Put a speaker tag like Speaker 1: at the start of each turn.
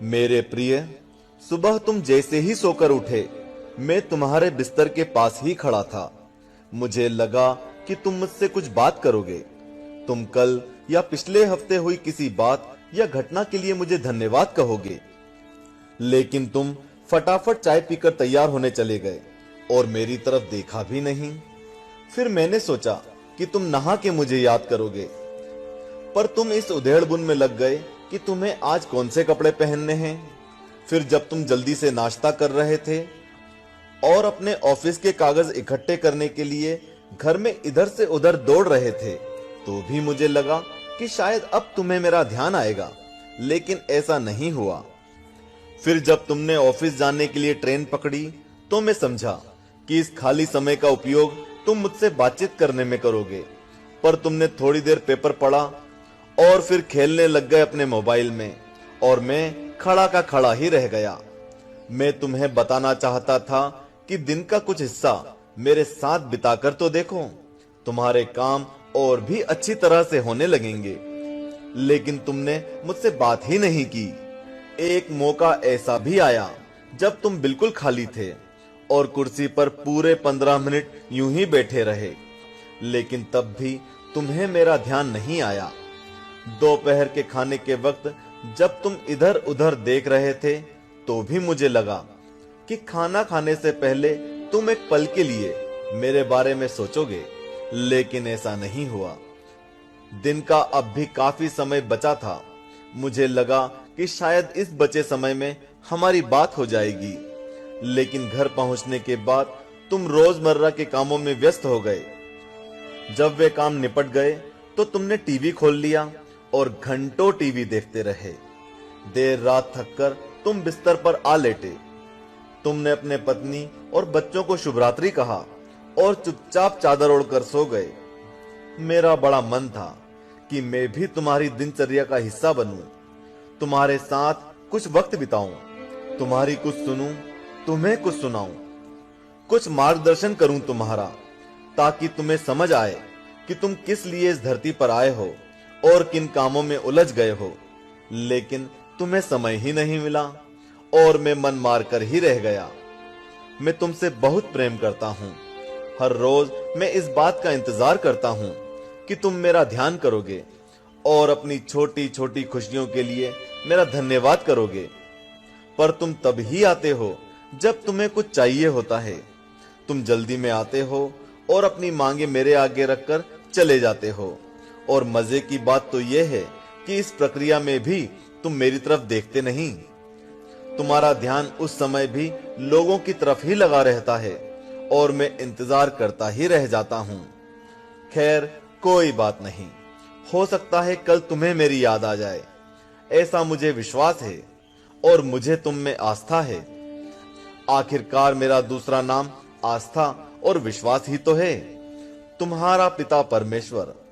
Speaker 1: मेरे प्रिय, सुबह तुम जैसे ही सोकर उठे, मैं तुम्हारे बिस्तर के पास ही खड़ा था। मुझे लगा कि तुम मुझसे कुछ बात करोगे। तुम कल या पिछले हफ्ते हुई किसी बात या घटना के लिए मुझे धन्यवाद कहोगे, लेकिन तुम फटाफट चाय पीकर तैयार होने चले गए और मेरी तरफ देखा भी नहीं। फिर मैंने सोचा कि तुम नहा के मुझे याद करोगे, पर तुम इस उधेड़-बुन में लग गए कि तुम्हें आज कौन से कपड़े पहनने हैं। फिर जब तुम जल्दी से नाश्ता कर रहे थे और अपने ऑफिस के कागज इकट्ठे करने के लिए घर में इधर से उधर दौड़ रहे थे, तो भी मुझे लगा कि शायद अब तुम्हें मेरा ध्यान आएगा, लेकिन ऐसा नहीं हुआ। फिर जब तुमने ऑफिस जाने के लिए ट्रेन पकड़ी, तो मैं समझा कि इस खाली समय का उपयोग तुम मुझसे बातचीत करने में करोगे, पर तुमने थोड़ी देर पेपर पढ़ा और फिर खेलने लग गए अपने मोबाइल में, और मैं खड़ा का खड़ा ही रह गया। मैं तुम्हें बताना चाहता था कि दिन का कुछ हिस्सा मेरे साथ बिताकर तो देखो, तुम्हारे काम और भी अच्छी तरह से होने लगेंगे। लेकिन तुमने मुझसे बात ही नहीं की। एक मौका ऐसा भी आया जब तुम बिल्कुल खाली थे और कुर्सी पर पूरे 15 मिनट यूं ही बैठे रहे, लेकिन तब भी तुम्हें मेरा ध्यान नहीं आया। दोपहर के खाने के वक्त जब तुम इधर उधर देख रहे थे, तो भी मुझे लगा कि खाना खाने से पहले तुम एक पल के लिए मेरे बारे में सोचोगे, लेकिन ऐसा नहीं हुआ। दिन का अब भी काफी समय बचा था। मुझे लगा कि शायद इस बचे समय में हमारी बात हो जाएगी, लेकिन घर पहुंचने के बाद तुम रोजमर्रा के कामों में व्यस्त हो गए। जब वे काम निपट गए तो तुमने टीवी खोल लिया और घंटों टीवी देखते रहे। देर रात थककर तुम बिस्तर पर आ लेटे। तुमने अपने पत्नी और बच्चों को शुभ रात्रि कहा और चुपचाप चादर ओढ़कर सो गए। मेरा बड़ा मन था कि मैं भी तुम्हारी दिनचर्या का हिस्सा बनूं, तुम्हारे साथ कुछ वक्त बिताऊं, तुम्हारी कुछ सुनूं, तुम्हें कुछ सुनाऊं, कुछ मार्गदर्शन करूं तुम्हारा, ताकि तुम्हें समझ आए कि तुम किस लिए इस धरती पर आए हो और किन कामों में उलझ गए हो। लेकिन तुम्हें समय ही नहीं मिला और मैं मन मार कर ही रह गया। मैं तुमसे बहुत प्रेम करता हूं। हर रोज मैं इस बात का इंतजार करता हूं कि तुम मेरा ध्यान करोगे और अपनी छोटी छोटी खुशियों के लिए मेरा धन्यवाद करोगे। पर तुम तब ही आते हो जब तुम्हें कुछ चाहिए होता है। तुम जल्दी में आते हो और अपनी मांगे मेरे आगे रखकर चले जाते हो। और मजे की बात तो यह है कि इस प्रक्रिया में भी तुम मेरी तरफ देखते नहीं। तुम्हारा ध्यान उस समय भी लोगों की तरफ ही लगा रहता है और मैं इंतजार करता ही रह जाता हूं। खैर, कोई बात नहीं, हो सकता है कल तुम्हें मेरी याद आ जाए, ऐसा मुझे विश्वास है और मुझे तुम में आस्था है। आखिरकार मेरा दूसरा नाम आस्था और विश्वास ही तो है। तुम्हारा पिता परमेश्वर।